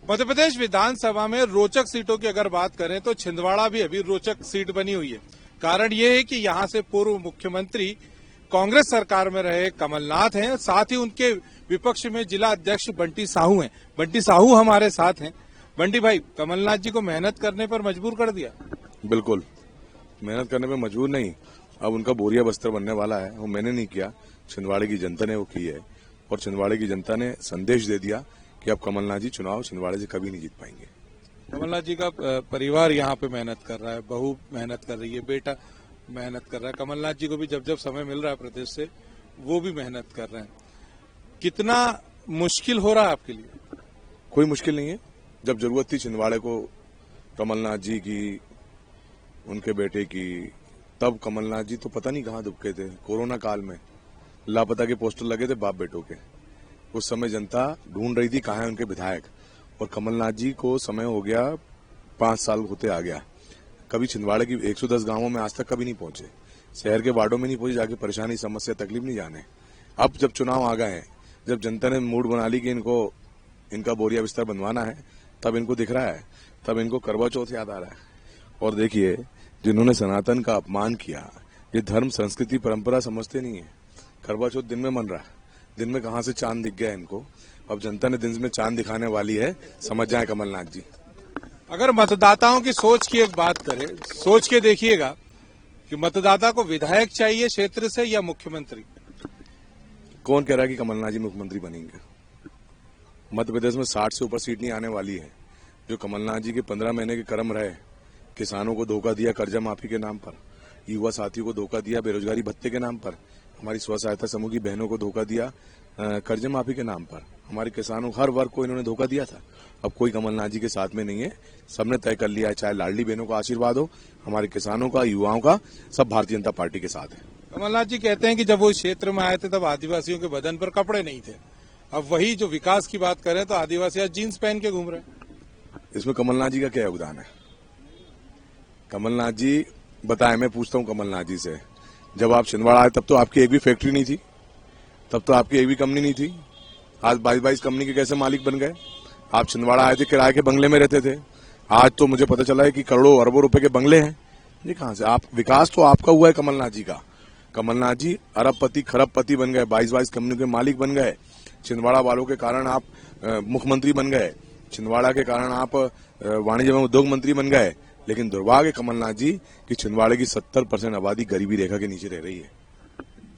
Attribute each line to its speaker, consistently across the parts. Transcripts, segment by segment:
Speaker 1: मध्य प्रदेश विधानसभा में रोचक सीटों की अगर बात करें तो छिंदवाड़ा भी अभी रोचक सीट बनी हुई है। कारण ये है कि यहाँ से पूर्व मुख्यमंत्री कांग्रेस सरकार में रहे कमलनाथ हैं, साथ ही उनके विपक्ष में जिला अध्यक्ष बंटी साहू हैं। बंटी साहू हमारे साथ हैं। बंटी भाई, कमलनाथ जी को मेहनत करने पर मजबूर कर दिया?
Speaker 2: बिल्कुल, मेहनत करने पर मजबूर नहीं, अब उनका बोरिया बस्तर बनने वाला है। वो मैंने नहीं किया, छिंदवाड़े की जनता ने वो की है और छिंदवाड़े की जनता ने संदेश दे दिया कि अब कमलनाथ जी चुनाव छिंदवाड़े से कभी नहीं जीत पाएंगे।
Speaker 1: कमलनाथ जी का परिवार यहाँ पे मेहनत कर रहा है, बहू मेहनत कर रही है, बेटा मेहनत कर रहा है। कमलनाथ जी को भी जब जब समय मिल रहा है प्रदेश से, वो भी मेहनत कर रहे हैं। कितना मुश्किल हो रहा है आपके लिए?
Speaker 2: कोई मुश्किल नहीं है। जब जरूरत थी छिंदवाड़े को कमलनाथ जी की, उनके बेटे की, तब कमलनाथ जी तो पता नहीं कहाँ दुबके थे। कोरोना काल में लापता के पोस्टर लगे थे बाप बेटों के। उस समय जनता ढूंढ रही थी कहाँ है उनके विधायक, और कमलनाथ जी को समय हो गया 5 साल होते आ गया। कभी छिंदवाड़े की 110 गांवों में आज तक कभी नहीं पहुंचे, शहर के वार्डों में नहीं पहुंचे, जाके परेशानी समस्या तकलीफ नहीं जाने। अब जब चुनाव आ गए हैं, जब जनता ने मूड बना ली कि इनका बोरिया बिस्तर बनवाना है, तब इनको दिख रहा है, तब इनको करवा चौथ याद आ रहा है। और देखिए, जिन्होंने सनातन का अपमान किया, ये धर्म संस्कृति परंपरा समझते नहीं है। करवा चौथ दिन में मन रहा है, दिन में कहां से चांद दिख गया इनको। अब जनता ने दिन में चांद दिखाने वाली है, समझ जाए कमलनाथ जी।
Speaker 1: अगर मतदाताओं की सोच की एक बात करें, सोच के देखिएगा कि मतदाता को विधायक चाहिए क्षेत्र से या मुख्यमंत्री?
Speaker 2: कौन कह रहा है कि कमलनाथ जी मुख्यमंत्री बनेंगे? मध्य प्रदेश में 60 से ऊपर सीट नहीं आने वाली है। जो कमलनाथ जी के 15 महीने के कर्म रहे, किसानों को धोखा दिया कर्जा माफी के नाम पर, युवा साथियों को धोखा दिया बेरोजगारी भत्ते के नाम पर, हमारी स्व सहायता समूह की बहनों को धोखा दिया कर्जा माफी के नाम पर, हमारे किसानों हर वर्ग को इन्होंने धोखा दिया था। अब कोई कमलनाथ जी के साथ में नहीं है। सबने तय कर लिया है, चाहे लाडली बहनों का आशीर्वाद हो, हमारे किसानों का, युवाओं का, सब भारतीय जनता पार्टी के साथ है।
Speaker 1: कमलनाथ जी कहते हैं कि जब वो इस क्षेत्र में आए थे तब आदिवासियों के बदन पर कपड़े नहीं थे। अब वही जो विकास की बात करें तो आदिवासी आज जीन्स पहन के घूम रहे हैं।
Speaker 2: इसमें कमलनाथ जी का क्या योगदान है? कमलनाथ जी बताए, मैं पूछता हूँ कमलनाथ जी से, जब आप छिंदवाड़ा आए तब तो आपकी एक भी फैक्ट्री नहीं थी, तब तो आपकी एक भी कंपनी नहीं थी। आज 22 कंपनी के कैसे मालिक बन गए? आप छिंदवाड़ा आए थे, किराए के बंगले में रहते थे, आज तो मुझे पता चला है कि करोड़ों अरबों रुपए के बंगले हैं। ये कहां से? आप विकास तो आपका हुआ है कमलनाथ जी का। कमलनाथ जी अरबपति खरबपति बन गए, 22 कंपनी के मालिक बन गए। छिंदवाड़ा वालों के कारण आप मुख्यमंत्री बन गए, छिंदवाड़ा के कारण आप वाणिज्य एवं उद्योग मंत्री बन गए। लेकिन दुर्भाग्य कमलनाथ जी कि छिंदवाड़े की 70% आबादी गरीबी रेखा के नीचे रह रही है।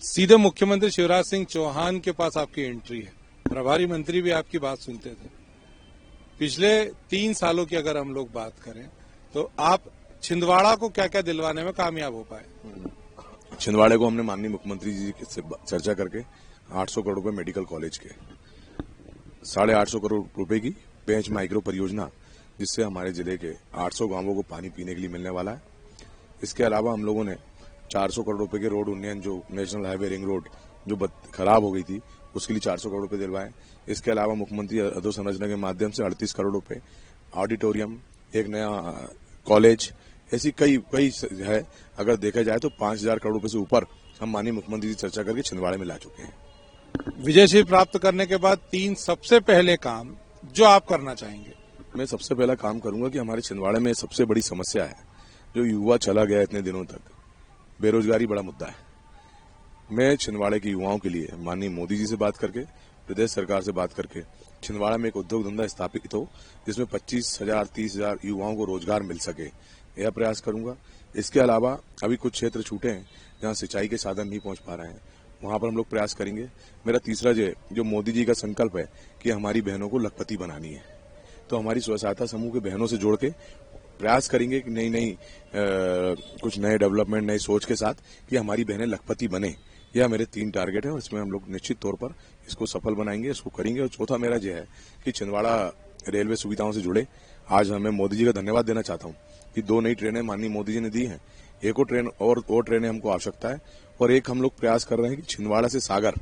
Speaker 1: सीधे मुख्यमंत्री शिवराज सिंह चौहान के पास आपकी एंट्री है, प्रभारी मंत्री भी आपकी बात सुनते थे। पिछले 3 सालों की अगर हम लोग बात करें तो आप छिंदवाड़ा को क्या क्या दिलवाने में कामयाब हो पाए?
Speaker 2: छिंदवाड़े को हमने माननीय मुख्यमंत्री जी से चर्चा करके 800 करोड़ रुपए मेडिकल कॉलेज के, 850 करोड़ रुपए की पेंच माइक्रो परियोजना, जिससे हमारे जिले के 800 गांवों को पानी पीने के लिए मिलने वाला है। इसके अलावा हम लोगों ने 400 करोड़ रुपए के रोड उन्नयन, जो नेशनल हाईवे रिंग रोड जो खराब हो गई थी, उसके लिए 400 करोड़ रुपए दिलवाए। इसके अलावा मुख्यमंत्री अधोसंरचना के माध्यम से 38 करोड़ रुपए, ऑडिटोरियम, एक नया कॉलेज, ऐसी कई है। अगर देखा जाए तो 5000 करोड़ रुपए से ऊपर हम माननीय मुख्यमंत्री से चर्चा करके छिंदवाड़े में ला चुके हैं।
Speaker 1: विजयश्री प्राप्त करने के बाद 3 सबसे पहले काम जो आप करना चाहेंगे?
Speaker 2: मैं सबसे पहला काम करूंगा कि हमारे छिंदवाड़े में सबसे बड़ी समस्या है, जो युवा चला गया इतने दिनों तक, बेरोजगारी बड़ा मुद्दा है। मैं छिंदवाड़े के युवाओं के लिए माननीय मोदी जी से बात करके, प्रदेश सरकार से बात करके, छिंदवाड़ा में एक उद्योग धंधा स्थापित हो जिसमें 25,000 30,000 युवाओं को रोजगार मिल सके, यह प्रयास करूंगा। इसके अलावा अभी कुछ क्षेत्र छूटे हैं जहां सिंचाई के साधन नहीं पहुंच पा रहे हैं, वहां पर हम लोग प्रयास करेंगे। मेरा तीसरा जो मोदी जी का संकल्प है कि हमारी बहनों को लखपति बनानी है, तो हमारी स्व सहायता समूह के बहनों से जोड़ के प्रयास करेंगे कि नई कुछ नए डेवलपमेंट, नई सोच के साथ कि हमारी बहनें लखपति बने। यह मेरे 3 टारगेट है और इसमें हम लोग निश्चित तौर पर इसको सफल बनाएंगे, इसको करेंगे। और चौथा मेरा यह है कि छिंदवाड़ा रेलवे सुविधाओं से जुड़े, आज मैं मोदी जी का धन्यवाद देना चाहता हूं कि 2 नई ट्रेनें माननीय मोदी जी ने दी हैं। एक और ट्रेनें हमको आवश्यकता है, और एक हम लोग प्रयास कर रहे हैं कि छिंदवाड़ा से सागर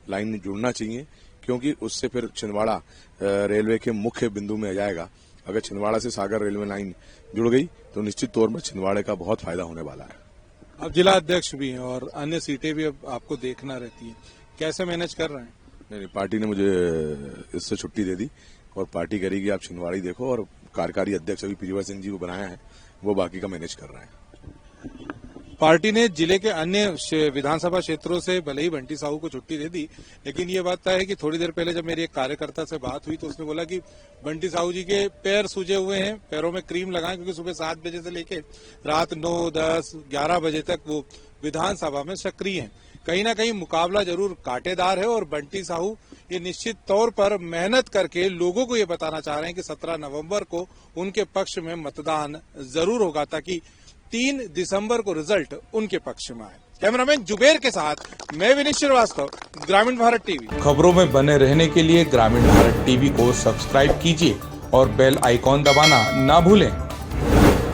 Speaker 2: लाइन जुड़ना चाहिए, क्योंकि उससे फिर छिंदवाड़ा रेलवे के मुख्य बिंदु में आ जाएगा। अगर छिंदवाड़ा से सागर रेलवे लाइन जुड़ गई तो निश्चित तौर पर छिंदवाड़े का बहुत फायदा होने वाला है।
Speaker 1: अब जिला अध्यक्ष भी हैं और अन्य सीटें भी अब आपको देखना रहती है, कैसे मैनेज कर रहे हैं?
Speaker 2: नहीं, पार्टी ने मुझे इससे छुट्टी दे दी और पार्टी करेगी। आप छिंदवाड़ा देखो, और कार्यकारी अध्यक्ष अभी प्रियवर सिंह जी को बनाया है, वो बाकी का मैनेज कर रहे हैं।
Speaker 1: पार्टी ने जिले के अन्य विधानसभा क्षेत्रों से भले ही बंटी साहू को छुट्टी दे दी, लेकिन ये बात तय है कि थोड़ी देर पहले जब मेरी एक कार्यकर्ता से बात हुई तो उसने बोला कि बंटी साहू जी के पैर सूजे हुए हैं, पैरों में क्रीम लगाएं, क्योंकि सुबह 7 बजे से लेकर रात 9, 10, 11 बजे तक वो विधानसभा में सक्रिय हैं। कहीं ना कहीं मुकाबला जरूर कांटेदार है और बंटी साहू ये निश्चित तौर पर मेहनत करके लोगों को ये बताना चाह रहे हैं कि 17 नवंबर को उनके पक्ष में मतदान जरूर होगा, ताकि 3 दिसंबर को रिजल्ट उनके पक्ष में आए। कैमरामैन जुबेर के साथ मैं विनीत श्रीवास्तव, ग्रामीण भारत टीवी। खबरों में बने रहने के लिए ग्रामीण भारत टीवी को सब्सक्राइब कीजिए और बेल आइकॉन दबाना ना भूलें।